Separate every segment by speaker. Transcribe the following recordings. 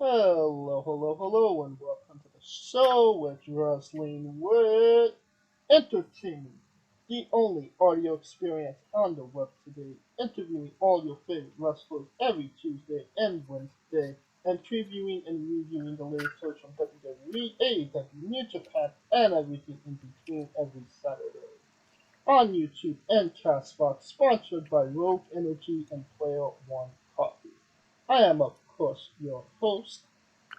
Speaker 1: Hello, hello, hello, and welcome to the show with Wrestling with Entertainment, the only audio experience on the web today, interviewing all your favorite wrestlers every Tuesday and Wednesday, and previewing and reviewing the latest shows from WWE, AEW, New Japan, and everything in between every Saturday. On YouTube and Castbox, sponsored by Rogue Energy and Player One Coffee. I am, of course, your host,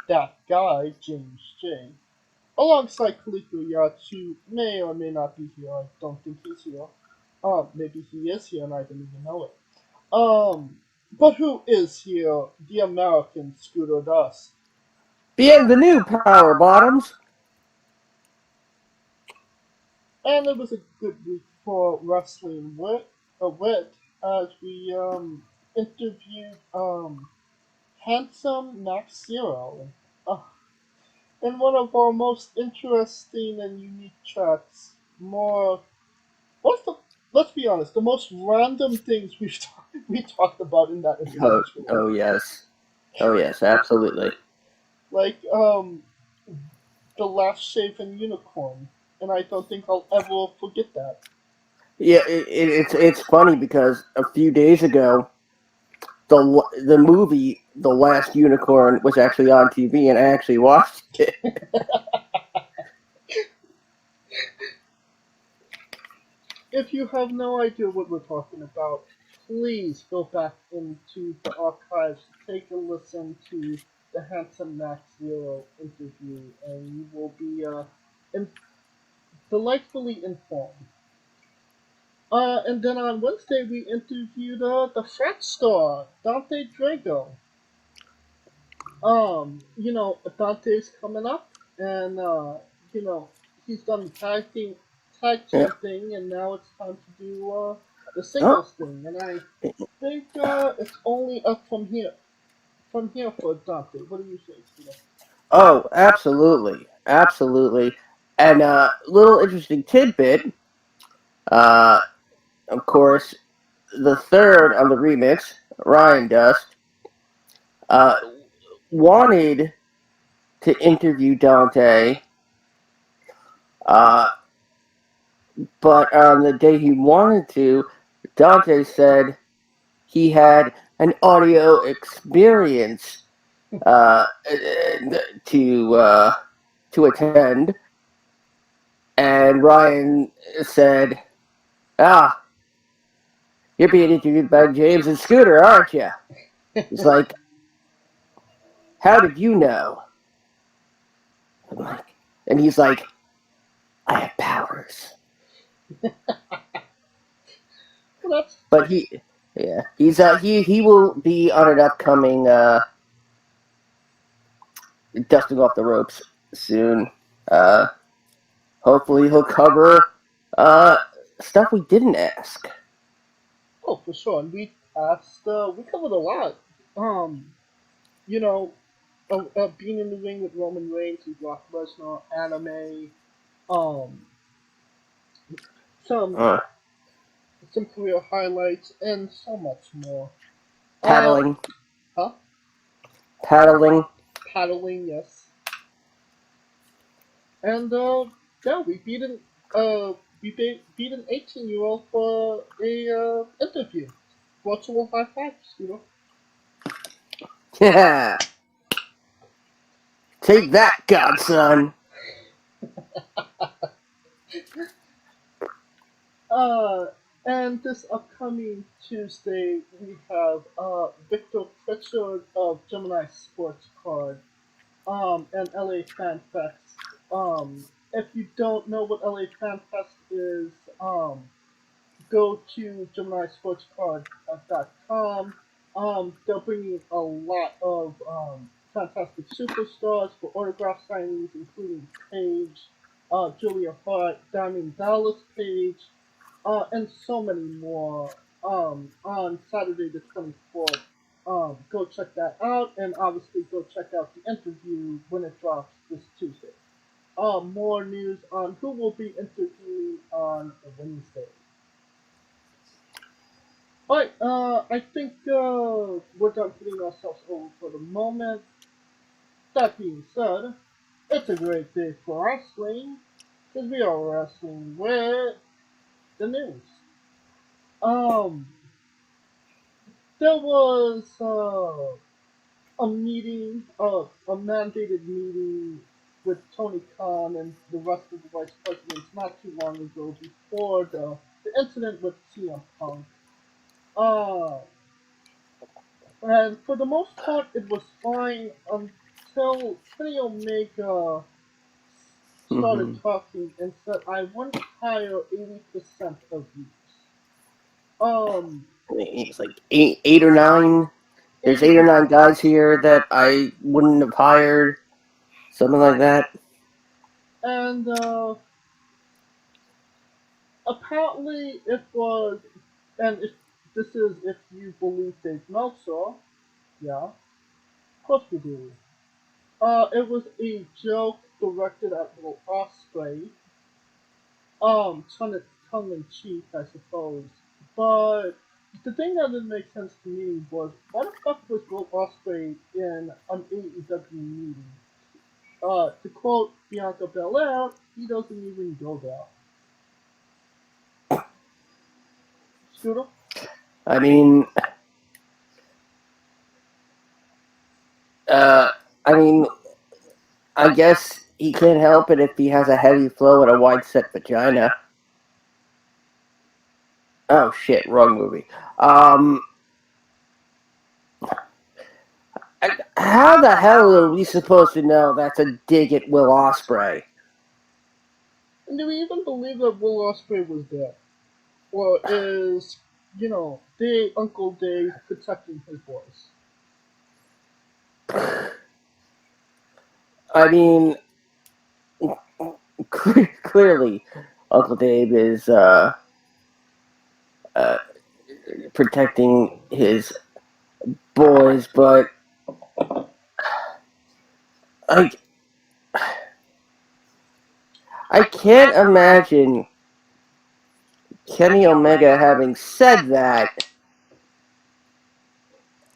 Speaker 1: that guy, James J. Alongside Kaliko Yacht, who may or may not be here. I don't think he's here. Maybe he is here and I didn't even know it. But who is here? The American Scooter Dust.
Speaker 2: Bienvenue, Power Bottoms.
Speaker 1: And it was a good week for Wrestling Wit as we interviewed handsome Max Zero. Uh, in one of our most interesting and unique chats. More, what's the? Let's be honest. The most random things we talked about in that
Speaker 2: Oh,
Speaker 1: individual,
Speaker 2: oh yes. Oh yes, absolutely.
Speaker 1: like the last shaven unicorn, and I don't think I'll ever forget that.
Speaker 2: Yeah, it's funny because a few days ago the movie The Last Unicorn was actually on TV and I actually watched it.
Speaker 1: If you have no idea what we're talking about, please go back into the archives, take a listen to the Handsome Max Zero interview, and you will be in- delightfully informed. And then on Wednesday we interviewed the Frat Star, Dante Drago. Dante's coming up, and you know he's done the tag
Speaker 2: Yeah.
Speaker 1: team thing, and now it's time to do the
Speaker 2: Oh,
Speaker 1: singles thing. And I think it's only up from here for Dante. What do you say, Peter?
Speaker 2: oh, absolutely, absolutely. And little interesting tidbit. Uh, of course, the third on the remix, Ryan Dust, uh, wanted to interview Dante. Uh, But on the day he wanted to, Dante said he had an audio experience uh, to uh, to attend, and Ryan said, "Ah, you're being interviewed by James and Scooter, aren't you?" He's like, "How did you know?" I'm like, and he's like, "I have powers."
Speaker 1: Well, that's
Speaker 2: But he will be on an upcoming dusting off the ropes soon. Uh, Hopefully he'll cover uh, stuff we didn't ask.
Speaker 1: oh for sure. And we covered a lot. Um, you know, being in the ring with Roman Reigns and Brock Lesnar, anime, um, some
Speaker 2: Uh,
Speaker 1: some career highlights, and so much more. Uh,
Speaker 2: Paddling,
Speaker 1: huh?
Speaker 2: paddling.
Speaker 1: Paddling, yes. And yeah, uh beat an 18-year-old for a interview. Virtual high fives, you know.
Speaker 2: Yeah, take that, godson.
Speaker 1: Uh, and this upcoming Tuesday we have Victor Pritchard of Gemini Sports Card and LA Fan Fest. If you don't know what LA Fan Fest is, go to GeminiSportsCard.com. They're bringing a lot of fantastic superstars for autograph signings, including Paige, Julia Hart, Diamond Dallas Page, and so many more on Saturday the 24th. Go check that out, and obviously go check out the interview when it drops this Tuesday. More news on who will be interviewing on Wednesday. Alright, I think we're done putting ourselves over for the moment. That being said, it's a great day for wrestling because we are wrestling with the news. Um, there was a meeting, a mandated meeting with Tony Khan and the rest of the vice presidents not too long ago before the incident with CM Punk. Uh, and for the most part, it was fine until Kenny Omega started
Speaker 2: Mm-hmm.
Speaker 1: talking and said, "I want to hire 80% of you." Um,
Speaker 2: It's like eight or nine. There's 8 or 9
Speaker 1: 80%.
Speaker 2: guys here that I wouldn't have hired, something like that.
Speaker 1: And apparently it was, and if this is if you believe Dave Meltzer, yeah, of course we do. It was a joke directed at Will Ospreay, tongue in cheek, I suppose. But the thing that didn't make sense to me was why the fuck was Will Ospreay in an AEW meeting? To quote Bianca Belair, he doesn't even go there. Scooter?
Speaker 2: I mean, uh, I mean, I guess he can't help it if he has a heavy flow and a wide set vagina. Oh shit, wrong movie. Um, how the hell are we supposed to know that's a dig at Will Ospreay?
Speaker 1: And do we even believe that Will Ospreay was there? Or is, Dave, Uncle Dave protecting his boys?
Speaker 2: I mean, clearly, Uncle Dave is uh, protecting his boys, but I I can't imagine Kenny Omega having said that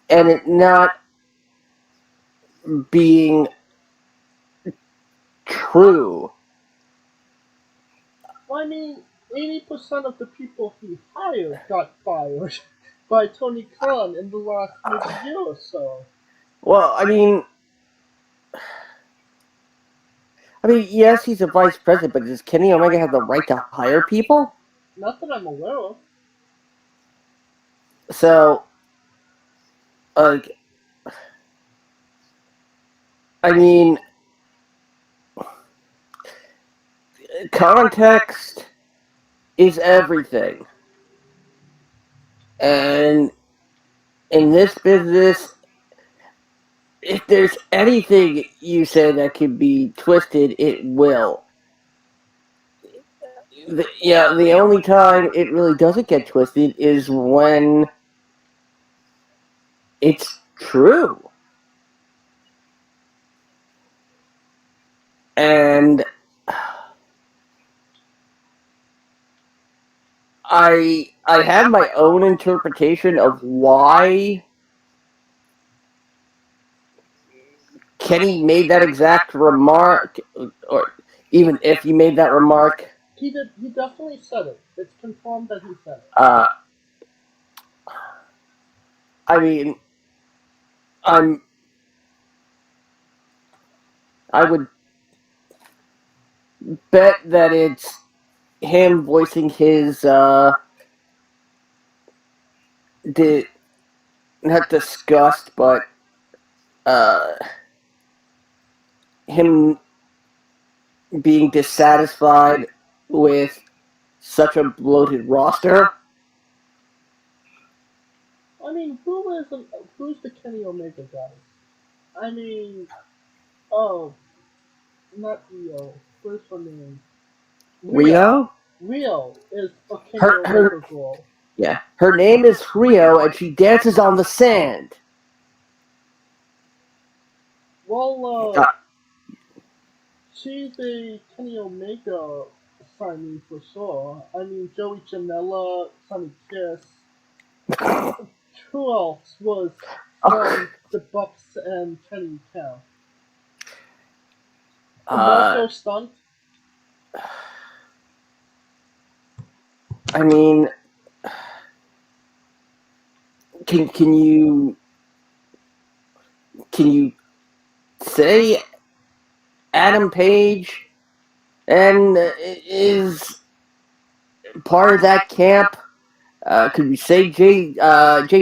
Speaker 2: and it not being true.
Speaker 1: Well, I mean, 80% of the people he hired got fired by Tony Khan in the last maybe year or so.
Speaker 2: Well, yes, he's a vice president, but does Kenny Omega have the right to hire people?
Speaker 1: Not that I'm aware of.
Speaker 2: So, like, I mean, context is everything. And in this business, if there's anything you say that can be twisted, it will. The only time it really doesn't get twisted is when it's true. And I have my own interpretation of why Kenny made that exact remark, or even if he made that remark.
Speaker 1: He did. He definitely said it. It's confirmed that he said it.
Speaker 2: Uh, I mean, I'm I would bet that it's him voicing his not disgust, but uh, him being dissatisfied with such a bloated roster.
Speaker 1: I mean, who's the Kenny Omega guy? I mean, oh, not Rio. What's her name? Rio.
Speaker 2: Rio?
Speaker 1: Rio is a Kenny
Speaker 2: Her
Speaker 1: Omega girl.
Speaker 2: yeah. Her name is Rio and she dances on the sand.
Speaker 1: Well,
Speaker 2: Uh,
Speaker 1: she's a Kenny Omega signee for sure. I mean, Joey Janela, Sonny Kiss. Who else was from the Bucks and Kenny Town? More so stunt.
Speaker 2: I mean, can you say Adam Page and is part of that camp? Could we say Jay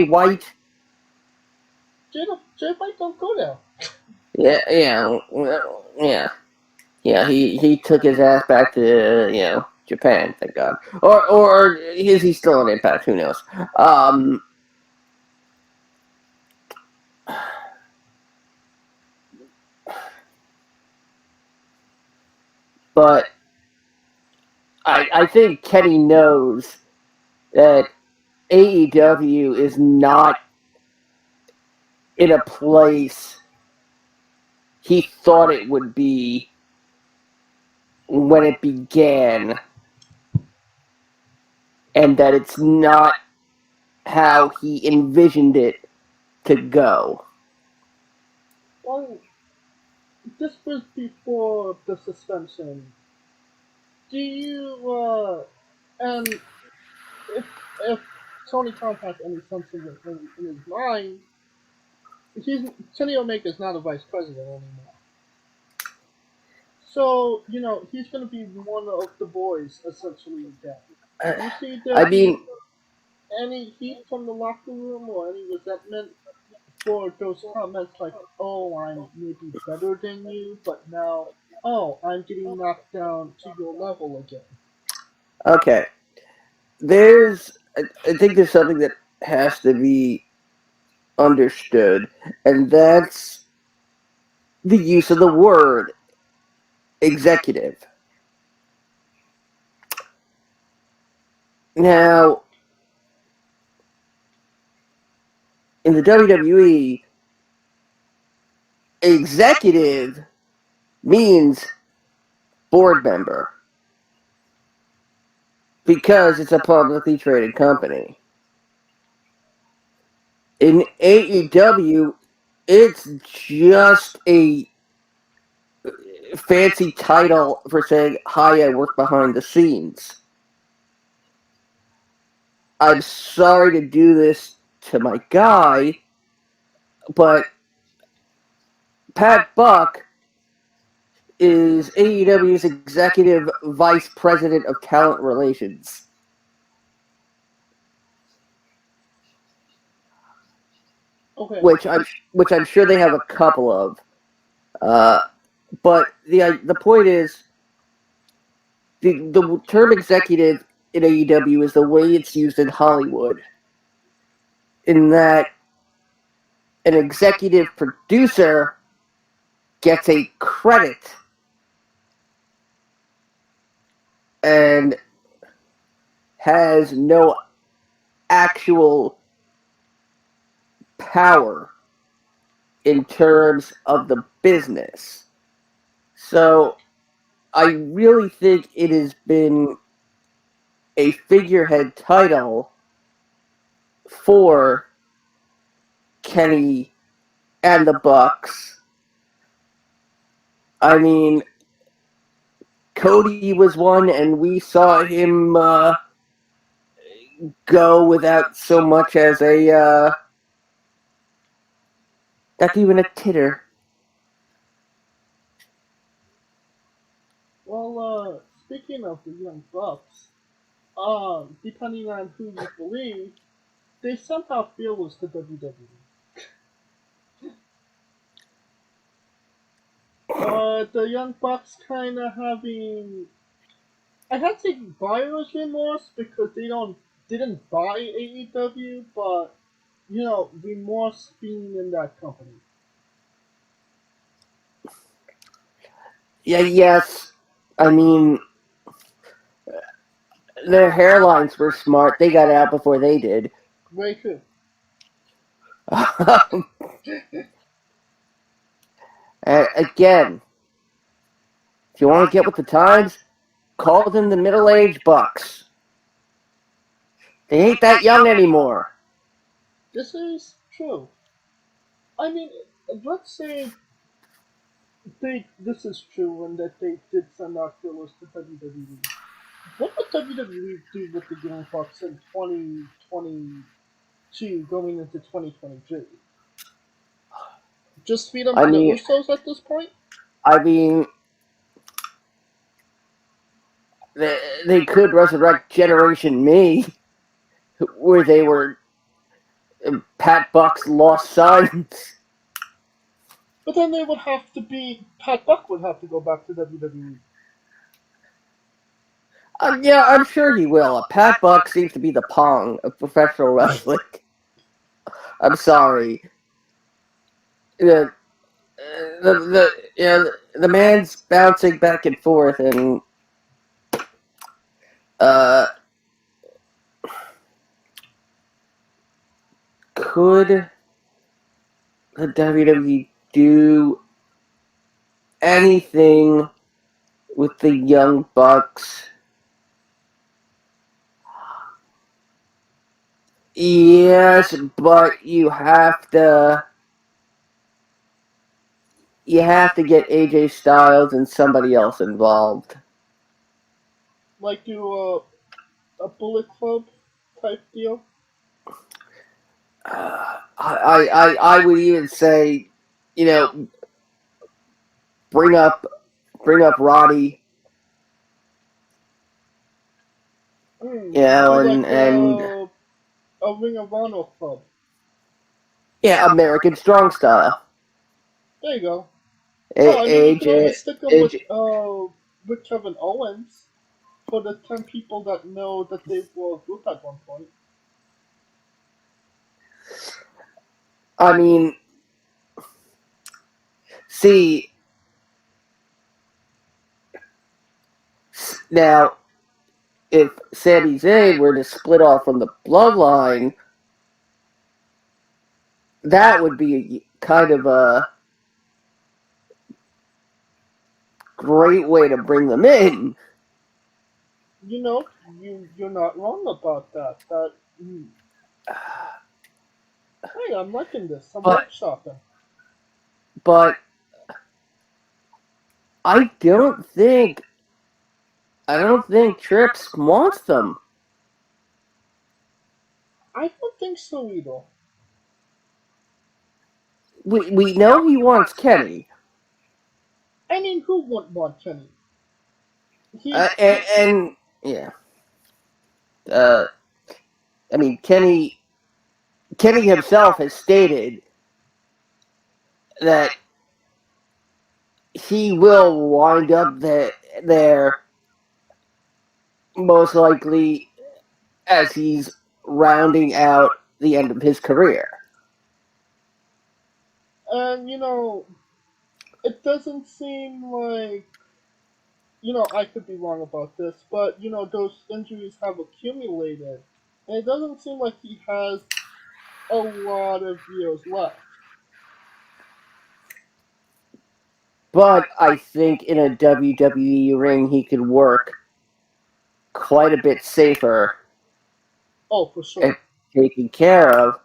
Speaker 2: White?
Speaker 1: Jay White don't go there.
Speaker 2: Yeah. He took his ass back to Japan. Thank God. Or is he still on Impact? Who knows? But I think Kenny knows that AEW is not in a place he thought it would be when it began, and that it's not how he envisioned it to go.
Speaker 1: Well, this was before the suspension. Do you and if Tony Khan has any sense in his mind, Kenny Omega's not a vice president anymore. So, he's going to be one of the boys, essentially, again. Do you see there
Speaker 2: I
Speaker 1: be
Speaker 2: mean,
Speaker 1: any heat from the locker room or any resentment for those comments like, oh, I'm maybe better than you, but now, oh, I'm getting knocked down to your level again?
Speaker 2: okay. I think there's something that has to be understood, and that's the use of the word executive. Now, in the WWE, executive means board member because it's a publicly traded company. In AEW, it's just a fancy title for saying, hi, I work behind the scenes. I'm sorry to do this to my guy, but Pat Buck is AEW's executive vice president of talent relations.
Speaker 1: Okay.
Speaker 2: Which I'm sure they have a couple of. But the point is, the term executive in AEW is the way it's used in Hollywood, in that an executive producer gets a credit and has no actual power in terms of the business. So I really think it has been a figurehead title for Kenny and the Bucks. I mean, Cody was one, and we saw him go without so much as not even a titter.
Speaker 1: Well, speaking of the Young Bucks, depending on who you believe, they somehow feel as the WWE. The Young Bucks kind of having, I had to say buyer's remorse because didn't buy AEW, but remorse being in that company.
Speaker 2: Yeah, yes. I mean, their hairlines were smart. They got out before they did.
Speaker 1: Very true.
Speaker 2: Again, if you want to get with the times, call them the middle-aged Bucks. They ain't that young anymore.
Speaker 1: This is true. I mean, let's say this is true, and that they did send out fillers to WWE. What would WWE do with the Young Bucks in 2022 going into 2023? Just feed them
Speaker 2: I
Speaker 1: to the
Speaker 2: mean,
Speaker 1: Usos at this point?
Speaker 2: I mean, they could resurrect Generation Me, where they were Pat Buck's lost sons.
Speaker 1: But then they would have to be Pat Buck would have to go back to WWE.
Speaker 2: Yeah, I'm sure he will. Pat Buck seems to be the Pong of professional wrestling. I'm sorry. The the man's bouncing back and forth, and uh, could the WWE do anything with the Young Bucks? Yes, but you have to get AJ Styles and somebody else involved.
Speaker 1: Like do a Bullet Club type deal.
Speaker 2: I would even say, you know, bring up Roddy,
Speaker 1: Do like
Speaker 2: and
Speaker 1: a Ring of Honor club.
Speaker 2: yeah, American Strong Style.
Speaker 1: There you go. Hell, I mean you could
Speaker 2: AJ,
Speaker 1: always stick them
Speaker 2: AJ.
Speaker 1: with Kevin Owens for the 10 people that know that they were a group at one point.
Speaker 2: I mean, see now if Sami Zayn were to split off from the Bloodline, that would be kind of a great way to bring them in.
Speaker 1: You know, you're not wrong about that. Hey, I'm liking this. I'm
Speaker 2: But
Speaker 1: workshopping.
Speaker 2: but I don't think Trips wants them.
Speaker 1: I don't think so either.
Speaker 2: We know he wants Kenny,
Speaker 1: I mean, who wouldn't want Kenny? He's
Speaker 2: and yeah, uh, I mean Kenny himself has stated that he will wind up there most likely as he's rounding out the end of his career.
Speaker 1: and it doesn't seem like I could be wrong about this, but those injuries have accumulated, and it doesn't seem like he has a lot of years left.
Speaker 2: But I think in a WWE ring he could work quite a bit safer
Speaker 1: Oh, for
Speaker 2: and
Speaker 1: sure.
Speaker 2: taken care of.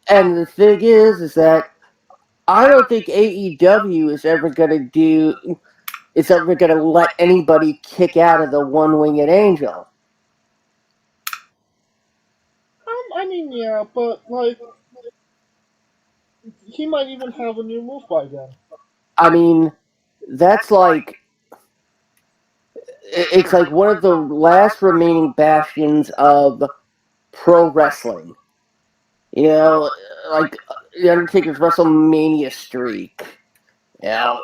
Speaker 2: And the thing is that I don't think AEW is ever gonna let anybody kick out of the one winged angel.
Speaker 1: I mean, yeah, but like he might even have a new move by then.
Speaker 2: I mean, that's like it's like one of the last remaining bastions of pro wrestling. You know, like the Undertaker's WrestleMania streak. You know,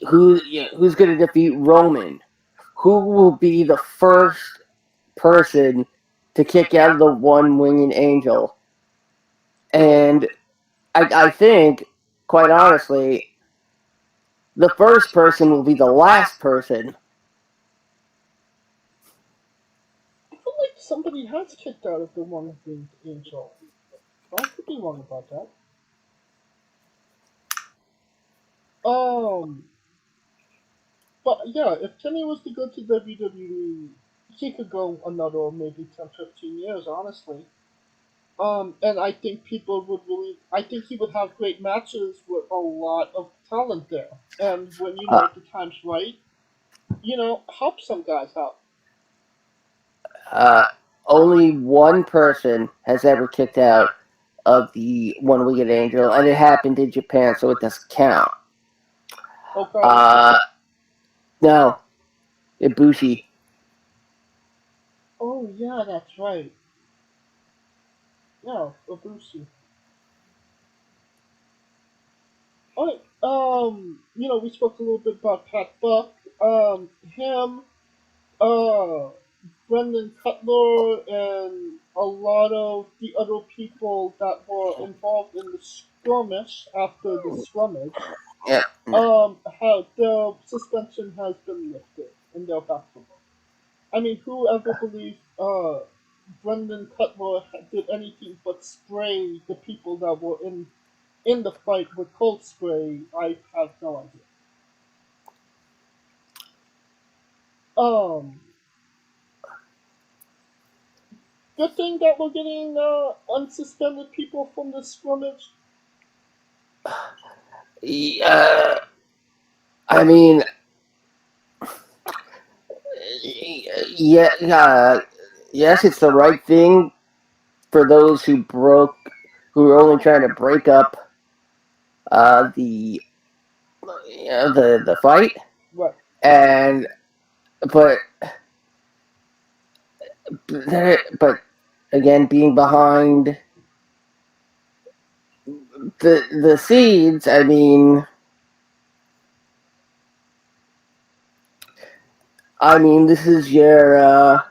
Speaker 2: who's going to defeat Roman? Who will be the first person to kick out of the one winged angel? And I think, quite honestly, the first person will be the last person.
Speaker 1: I feel like somebody has kicked out of the one winged angel. I could be wrong about that. Um, but yeah, if Kenny was to go to WWE, he could go another maybe 10, 15 years, honestly. And I think people would really, I think he would have great matches with a lot of talent there. And when
Speaker 2: Uh,
Speaker 1: the time's right, help some guys out.
Speaker 2: uh, only one person has ever kicked out of the One Winged Angel, and it happened in Japan, so it doesn't count.
Speaker 1: Okay.
Speaker 2: Uh, no, Ibushi.
Speaker 1: Oh yeah, that's right. Yeah, Ibushi. All right. We spoke a little bit about Pat Buck. Him. Uh, Brendan Cutler and a lot of the other people that were involved in the skirmish after the scrummage,
Speaker 2: Yeah.
Speaker 1: how the suspension has been lifted and they're back to work. I mean, whoever believed Brendan Cutler did anything but spray the people that were in the fight with cold spray, I have no idea. Um, Good thing that we're getting unsuspended people from the scrimmage.
Speaker 2: Uh, I mean, yeah, yes, it's the right thing for those who are only trying to break up the the fight,
Speaker 1: Right.
Speaker 2: and but but again, being behind the seeds, I mean, this is your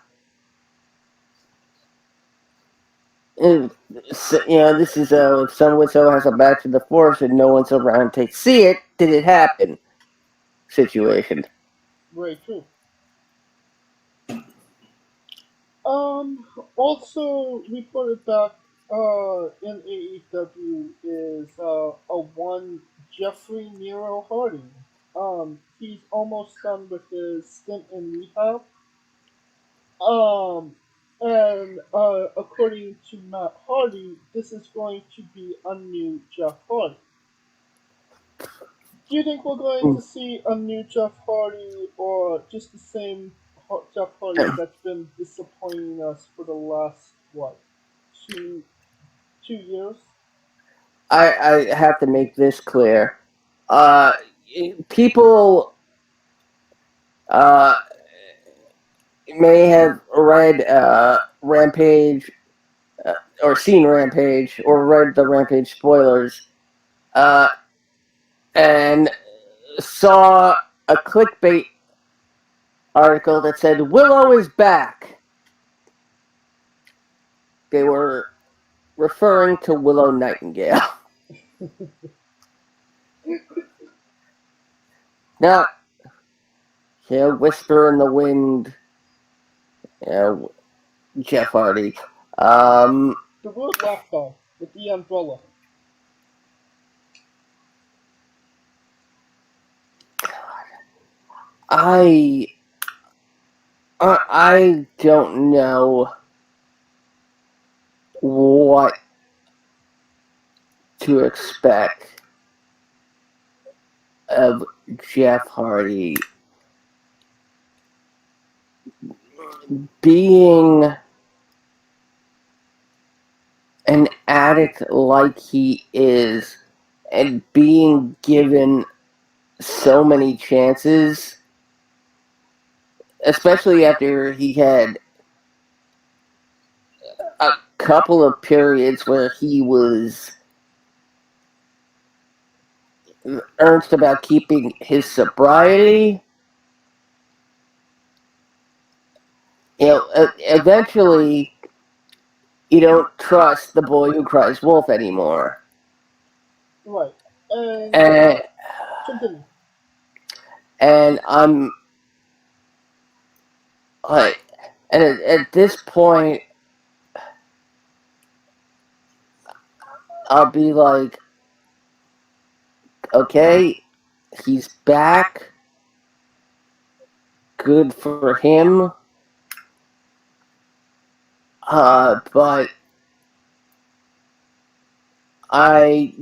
Speaker 2: this is if someone so has a match in the force and no one's around to see it, did it happen? Situation.
Speaker 1: Very true. Also reported back in AEW is a one Jeffrey Nero Hardy. He's almost done with his stint in rehab. Um, and according to Matt Hardy, this is going to be a new Jeff Hardy. Do you think we're going to see a new Jeff Hardy or just the same Jeff Hardy that's been disappointing us for the last what 2 years?
Speaker 2: I have to make this clear. Uh, People uh, may have read Rampage or seen Rampage or read the Rampage spoilers uh, and saw a clickbait article that said Willow is back. They were referring to Willow Nightingale. Not Whisper in the Wind, you Jeff Hardy. Um,
Speaker 1: The word lapdog with the umbrella.
Speaker 2: I I don't know what to expect of Jeff Hardy being an addict like he is and being given so many chances, especially after he had a couple of periods where he was earnest about keeping his sobriety. Eventually, you don't trust the boy who cries wolf anymore.
Speaker 1: Right. And
Speaker 2: And
Speaker 1: continue.
Speaker 2: I'm like, and at this point, I'll be like, okay, he's back. Good for him. But I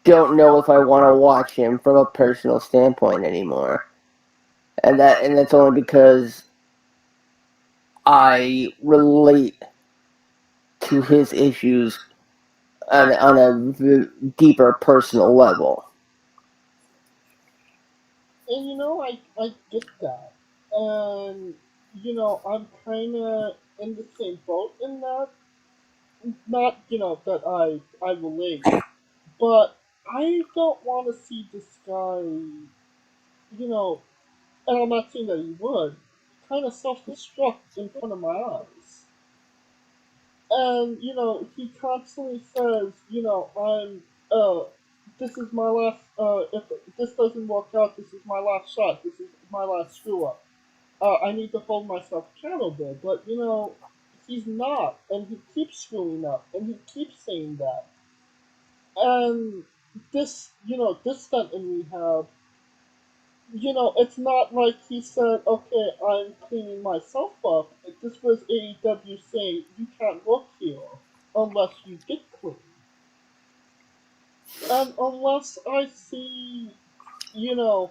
Speaker 2: don't know if I want to watch him from a personal standpoint anymore. And that's only because I relate to his issues on a deeper personal level.
Speaker 1: And I get that. And I'm kind of in the same boat in that. Not that I relate, but I don't want to see this guy. And I'm not saying that he would, kind of self-destruct in front of my eyes. And he constantly says, this is my last. If this doesn't work out, this is my last shot. This is my last screw up. I need to hold myself accountable. But he's not, and he keeps screwing up, and he keeps saying that. And this stunt in rehab, it's not like he said, okay, I'm cleaning myself up. This was AEW saying, you can't work here unless you get clean. And unless I see, you know,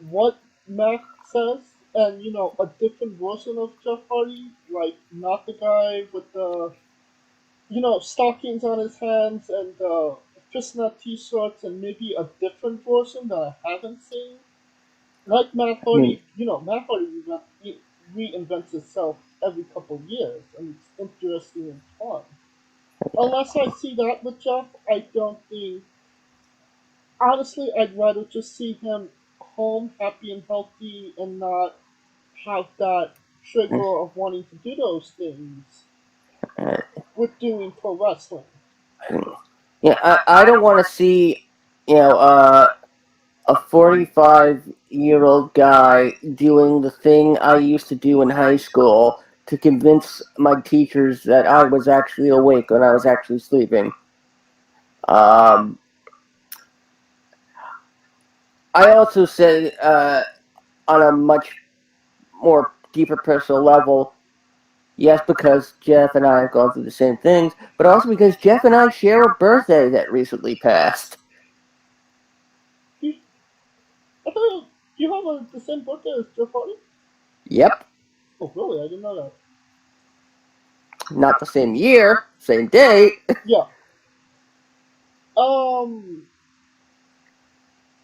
Speaker 1: what Mac says, and, a different version of Jeff Hardy, like, not the guy with the, stockings on his hands and fishnet t-shirts, and maybe a different version that I haven't seen. Like Matt
Speaker 2: I mean,
Speaker 1: Hardy, Matt Hardy reinvents itself every couple of years, and it's interesting and fun. Unless I see that with Jeff, I don't think. Honestly, I'd rather just see him home, happy and healthy, and not have that trigger of wanting to do those things
Speaker 2: uh,
Speaker 1: with doing pro wrestling.
Speaker 2: yeah, I don't want to see, a 45-year-old guy doing the thing I used to do in high school to convince my teachers that I was actually awake when I was actually sleeping. Um, I also say, on a much more deeper personal level, yes, because Jeff and I have gone through the same things, but also because Jeff and I share a birthday that recently passed.
Speaker 1: You, I thought you have the same birthday as Jeff Hardy?
Speaker 2: Yep,
Speaker 1: Oh, really? I didn't know that.
Speaker 2: not the same year, same day.
Speaker 1: Yeah. Um,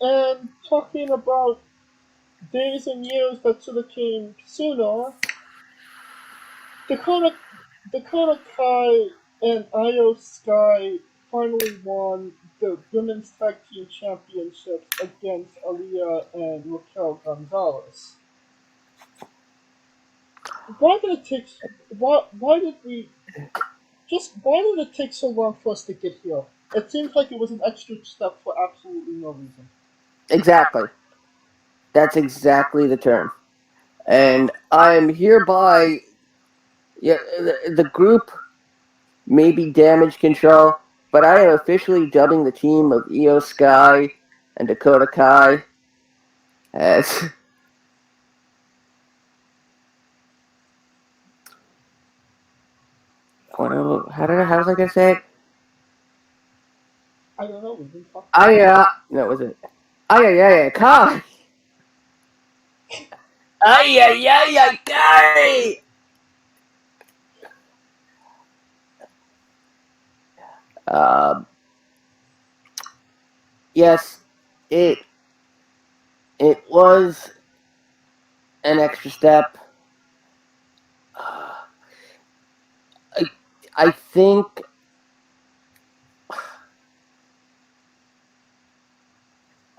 Speaker 1: and talking about days and years that should have came sooner, Dakota Dakota Kai and Io Sky finally won the women's tag team championships against Aaliyah and Raquel Gonzalez. Why did it take? Why did we just? Why did it take so long for us to get here? It seems like it was an extra step for absolutely no reason.
Speaker 2: Exactly. That's exactly the term. And I am hereby, yeah, the group may be damage control, but I am officially dubbing the team of Io Sky and Dakota Kai as how was I gonna say it?
Speaker 1: I don't know. We've been talking.
Speaker 2: No, was it? Kai. Kai. Um, yes, it it was an extra step. I I think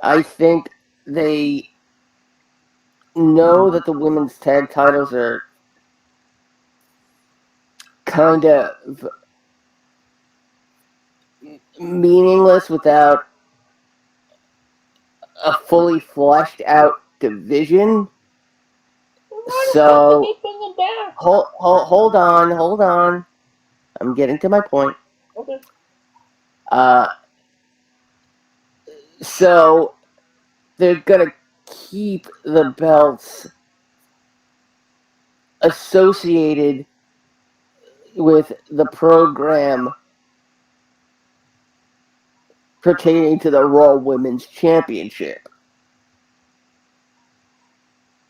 Speaker 2: I think they know that the women's tag titles are kind of meaningless without a fully fleshed out division.
Speaker 1: Why did
Speaker 2: So
Speaker 1: they bring him back?
Speaker 2: hold on. I'm getting to my point.
Speaker 1: Okay.
Speaker 2: Uh, so they're gonna keep the belts associated with the program pertaining to the Raw Women's Championship.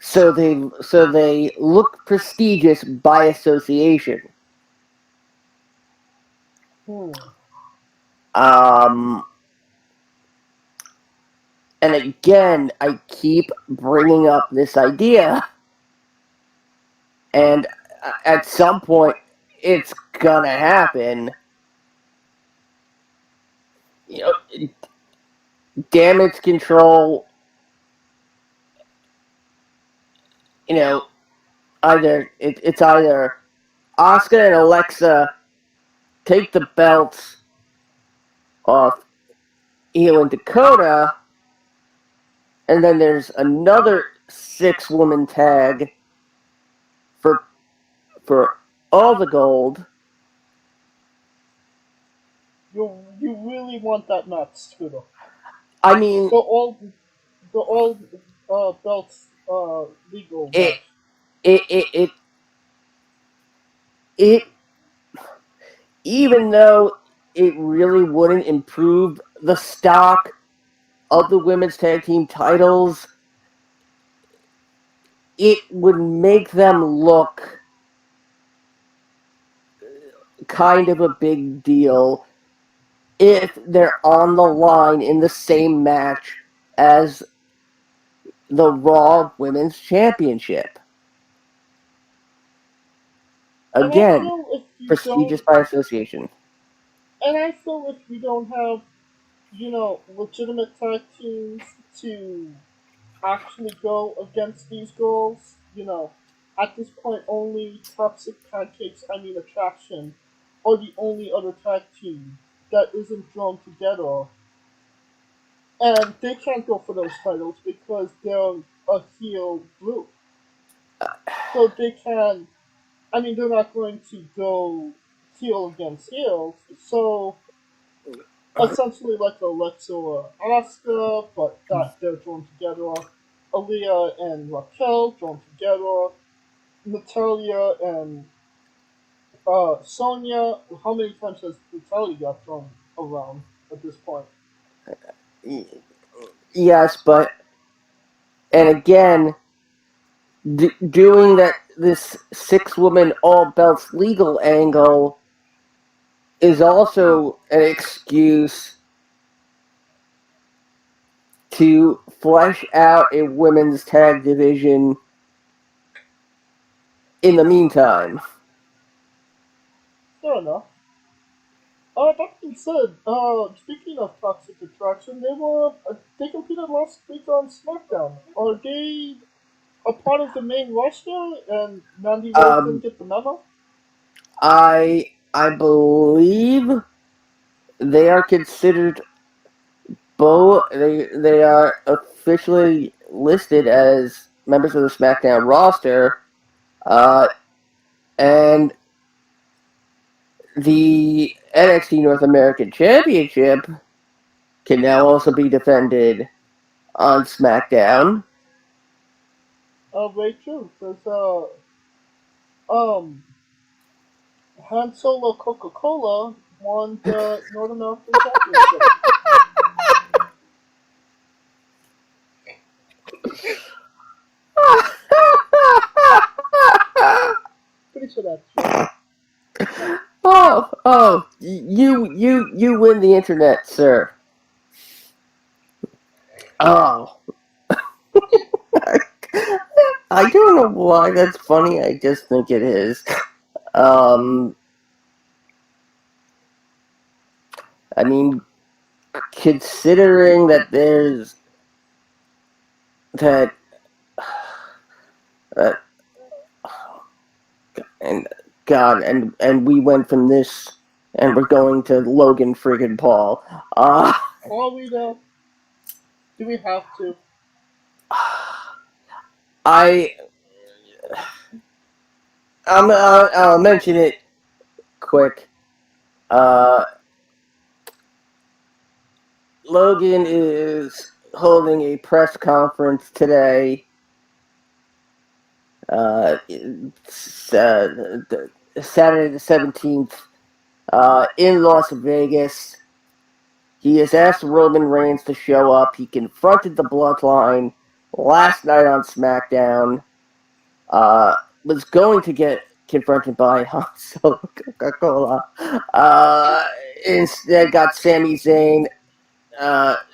Speaker 2: So they look prestigious by association. Um, and again, I keep bringing up this idea, and at some point, it's gonna happen. You know, damage control. You know, it's either Asuka and Alexa take the belts off Io and Dakota, and then there's another 6-woman tag for all the gold.
Speaker 1: You really want that match, Scooter?
Speaker 2: I mean,
Speaker 1: The all belts legal
Speaker 2: it
Speaker 1: match.
Speaker 2: it it it, it even though it really wouldn't improve the stock of the women's tag team titles, it would make them look kind of a big deal if they're on the line in the same match as the Raw Women's Championship. Again, prestigious by association.
Speaker 1: And I feel if you don't have, legitimate tag teams to actually go against these girls, at this point only Toxic Pancakes, Attraction, are the only other tag team that isn't drawn together. And they can't go for those titles because they're a heel group. So they can, they're not going to go heel against heels. So essentially like Alexa or Asuka, but that they're drawn together. Aaliyah and Raquel drawn together. Natalia and Sonya. How many times has Natalia got thrown around at this point?
Speaker 2: Yes, but and again, doing this 6-woman all belts legal angle is also an excuse to flesh out a women's tag division in the meantime.
Speaker 1: Fair enough. That being said, speaking of Toxic Attraction, they competed last week on SmackDown. Are they a part of the main roster, and Mandy Rose didn't get the memo?
Speaker 2: I believe they are considered both. They are officially listed as members of the SmackDown roster, and the NXT North American Championship can now also be defended on SmackDown.
Speaker 1: Very true. Because Han Solo Coca Cola won the North American Championship. Pretty sure that's true.
Speaker 2: You win the internet, sir. Oh. I don't know why that's funny. I just think it is. I mean, considering that there's that, and God, and we went from this, and we're going to Logan friggin' Paul.
Speaker 1: Are we though? Do we have to?
Speaker 2: I'll mention it quick. Logan is holding a press conference today. Saturday the 17th, in Las Vegas. He has asked Roman Reigns to show up. He confronted the Bloodline last night on SmackDown. Was going to get confronted by Han Solo Coca-Cola. Instead got Sami Zayn.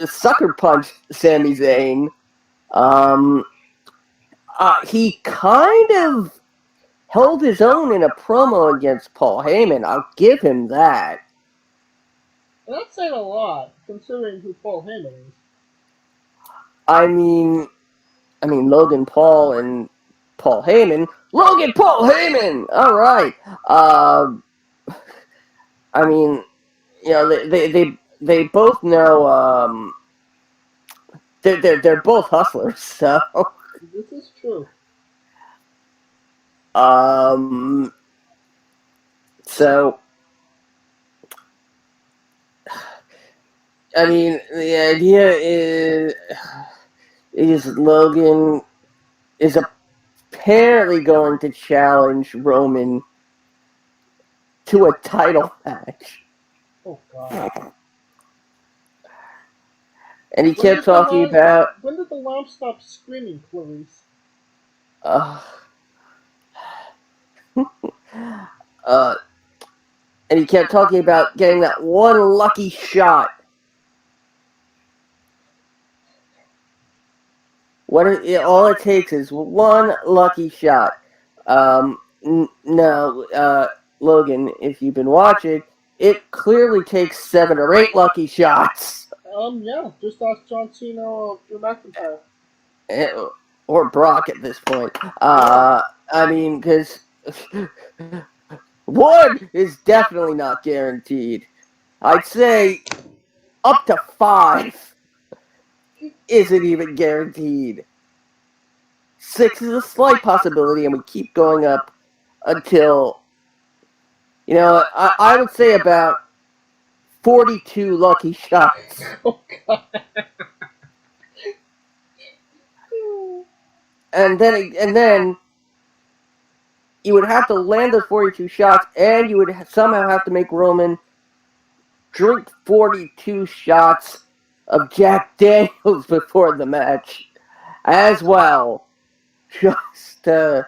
Speaker 2: Sucker punched Sami Zayn. He kind of held his own in a promo against Paul Heyman. I'll give him that.
Speaker 1: And that's saying a lot, considering who Paul Heyman is.
Speaker 2: I mean, Logan Paul and Paul Heyman. Logan Paul Heyman. All right. I mean, they both know. They're both hustlers. So.
Speaker 1: This is true.
Speaker 2: So. I mean, the idea is Logan is apparently going to challenge Roman to a title match.
Speaker 1: Oh, God.
Speaker 2: And he kept talking about...
Speaker 1: When did the lamb stop screaming, Clarice?
Speaker 2: And he kept talking about getting that one lucky shot. All it takes is one lucky shot. No, Logan, if you've been watching, it clearly takes 7 or 8 lucky shots.
Speaker 1: Yeah, just ask John Cena or Drew McIntyre.
Speaker 2: Or Brock at this point. I mean, because one is definitely not guaranteed. I'd say up to 5 isn't even guaranteed. 6 is a slight possibility, and we keep going up until, I would say about 42 lucky shots.
Speaker 1: Oh, God.
Speaker 2: And then you would have to land those 42 shots, and you would somehow have to make Roman drink 42 shots of Jack Daniels before the match as well. Just
Speaker 1: and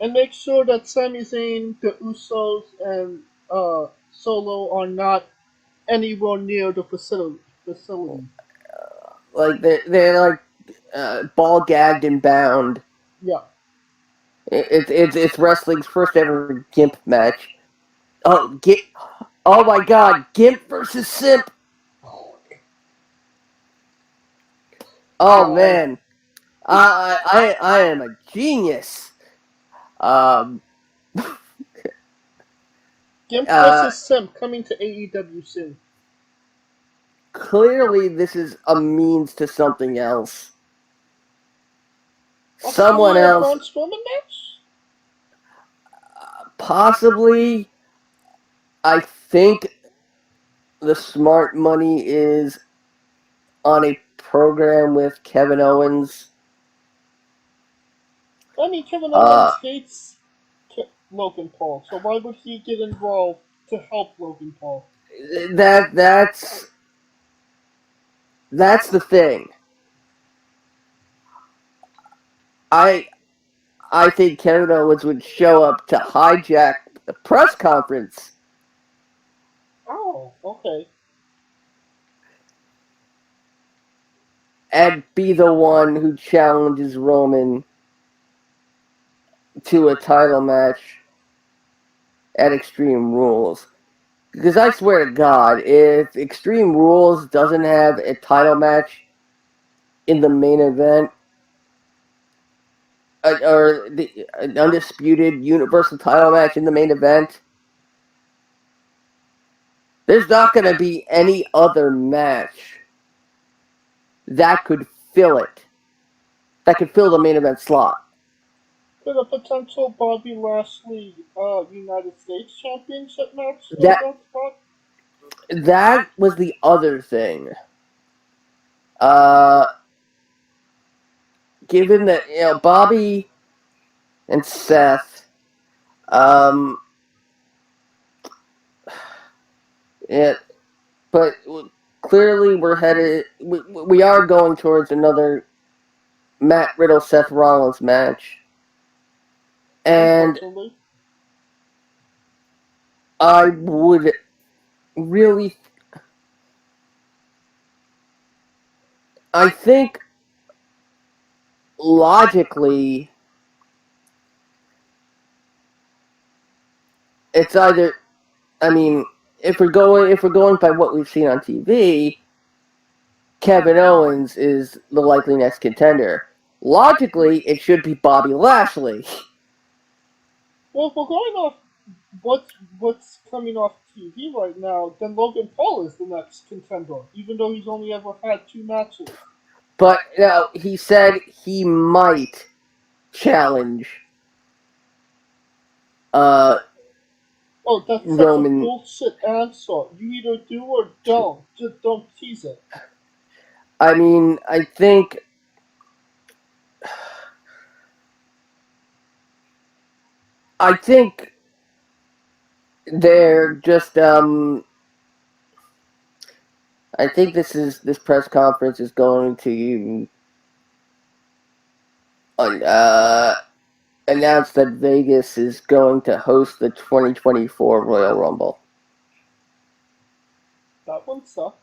Speaker 1: make sure that Sami Zayn, the Usos, and Solo are not anywhere near the facility.
Speaker 2: Like they're like ball gagged and bound.
Speaker 1: Yeah.
Speaker 2: It's wrestling's first ever Gimp match. Oh my God, Gimp versus Simp. Oh man, I am a genius.
Speaker 1: Gimp versus Simp coming to AEW soon.
Speaker 2: Clearly, this is a means to something else. Someone else. Possibly. I think the smart money is on a program with Kevin Owens.
Speaker 1: I mean, Kevin Owens hates Logan Paul, so why would he get involved to help Logan Paul?
Speaker 2: That's the thing. I think Kevin Owens would show up to hijack the press conference.
Speaker 1: Oh, okay.
Speaker 2: And be the one who challenges Roman to a title match at Extreme Rules. Because I swear to God, if Extreme Rules doesn't have a title match in the main event, or an undisputed Universal title match in the main event, there's not going to be any other match that could fill it. That could fill the main event slot.
Speaker 1: Could a potential Bobby Lashley United States Championship match
Speaker 2: that was the other thing. Given that Bobby and Seth, but clearly we're headed. We are going towards another Matt Riddle Seth Rollins match, and
Speaker 1: Unfortunately.
Speaker 2: I would really. I think logically, it's either. I mean, if we're going by what we've seen on TV, Kevin Owens is the likely next contender. Logically, it should be Bobby Lashley.
Speaker 1: Well, if we're going off what's coming off TV right now, then Logan Paul is the next contender, even though he's only ever had 2 matches.
Speaker 2: But now he said he might challenge uh,
Speaker 1: Oh, that's such a
Speaker 2: Roman.
Speaker 1: bullshit answer. You either do or don't. Just don't tease it.
Speaker 2: I mean, I think they're just I think this press conference is going to announce that Vegas is going to host the 2024 Royal Rumble.
Speaker 1: That one sucked.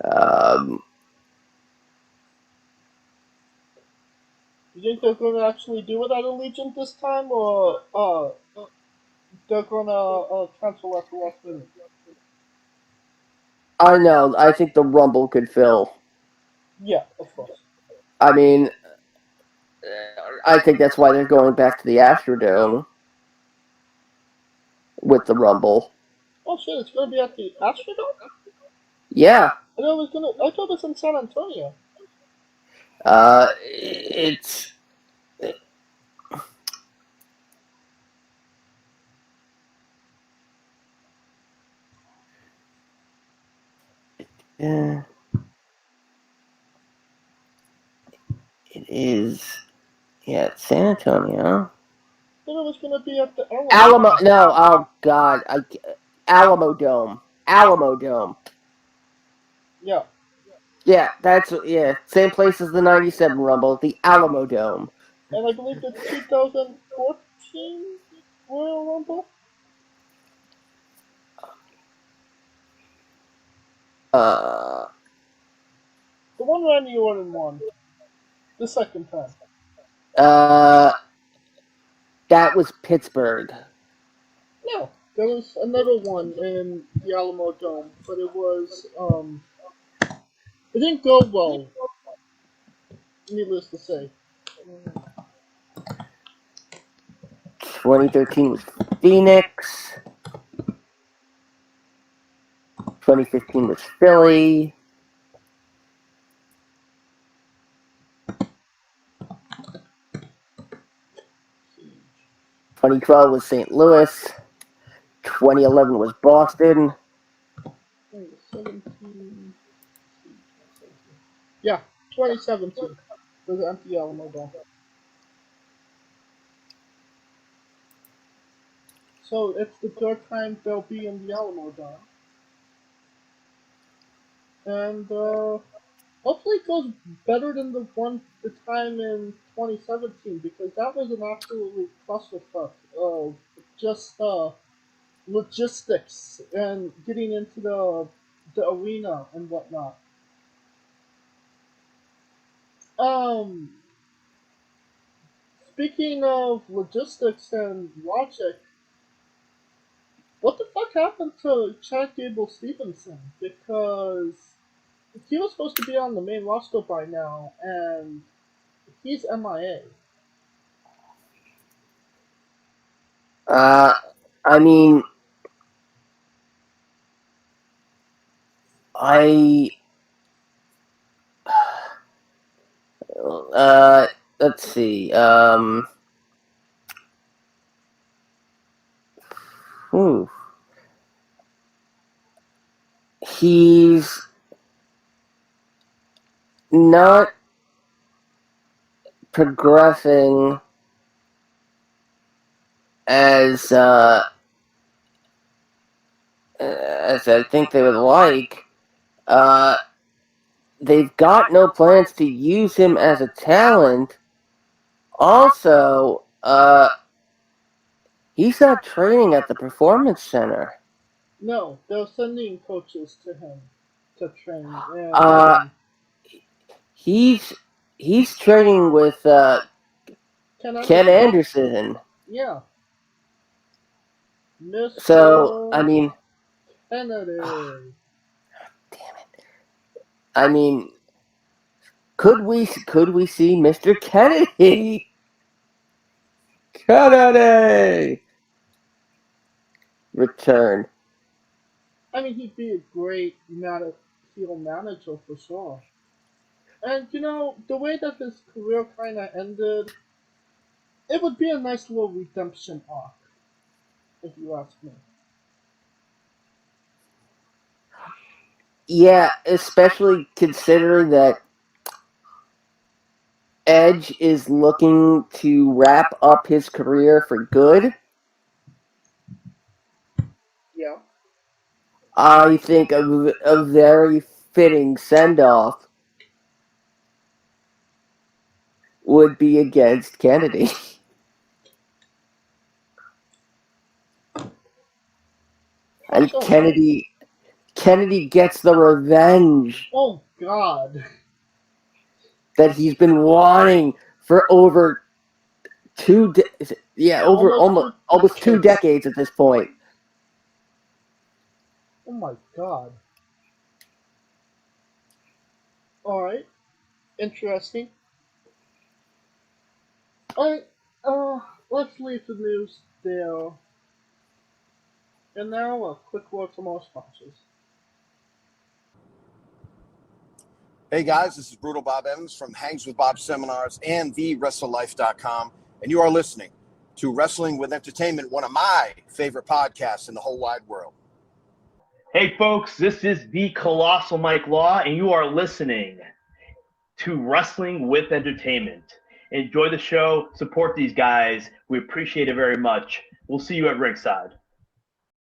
Speaker 2: Um,
Speaker 1: You think they're gonna actually do it at Allegiant this time, or they're gonna cancel at the last minute?
Speaker 2: I know. I think the Rumble could fill.
Speaker 1: Yeah, of course.
Speaker 2: I mean, I think that's why they're going back to the Astrodome with the Rumble.
Speaker 1: Oh shit, it's gonna be at the Astrodome?
Speaker 2: Yeah.
Speaker 1: I thought it was in San Antonio.
Speaker 2: It's it is. Yeah, it's San Antonio.
Speaker 1: I thought it was gonna be at the
Speaker 2: Alamo.
Speaker 1: Alamo.
Speaker 2: No. Oh God. Alamo Dome. Alamo Dome.
Speaker 1: Yeah.
Speaker 2: Yeah, that's same place as the '97 Rumble, the Alamo Dome.
Speaker 1: And I believe the 2014 Royal Rumble?
Speaker 2: Uh,
Speaker 1: The one Randy Orton won. The second time.
Speaker 2: uh, that was Pittsburgh.
Speaker 1: No. There was another one in the Alamo Dome, but it didn't go well, needless to say.
Speaker 2: 2013 was Phoenix. 2015 was Philly. 2012 was St. Louis. 2011 was Boston.
Speaker 1: 2017. Yeah, 2017 was the empty Alamo Dome. So it's the third time they'll be in the Alamo Dome. And hopefully it goes better than the time in 2017, because that was an absolute clusterfuck of just logistics and getting into the arena and whatnot. Um, Speaking of logistics and logic, what the fuck happened to Chad Gable Stevenson? Because he was supposed to be on the main roster by now, and he's MIA.
Speaker 2: Uh, I mean, I uh, let's see. Hmm. He's not progressing as as I think they would like. They've got no plans to use him as a talent. Also, he's not training at the performance center.
Speaker 1: No, they're sending coaches to him to train, and
Speaker 2: He's training with Ken Anderson.
Speaker 1: Yeah, Mr.
Speaker 2: So I mean,
Speaker 1: Kennedy.
Speaker 2: damn it. I mean, could we see Mr. Kennedy? Kennedy return?
Speaker 1: I mean, he'd be a great field manager for sure. And the way that his career kind of ended, it would be a nice little redemption arc, if you ask me.
Speaker 2: Yeah, especially considering that Edge is looking to wrap up his career for good.
Speaker 1: Yeah.
Speaker 2: I think a very fitting send-off would be against Kennedy. And Kennedy gets the revenge
Speaker 1: Oh God.
Speaker 2: that he's been wanting for over almost 2 decades at this point.
Speaker 1: Oh my God. All right. Interesting. All right. Let's leave the news there. And now a quick word from our sponsors.
Speaker 3: Hey guys, this is Brutal Bob Evans from Hangs with Bob Seminars and TheWrestleLife.com, and you are listening to Wrestling with Entertainment, one of my favorite podcasts in the whole wide world.
Speaker 4: Hey folks, this is the Colossal Mike Law, and you are listening to Wrestling with Entertainment. Enjoy the show, support these guys. We appreciate it very much. We'll see you at ringside.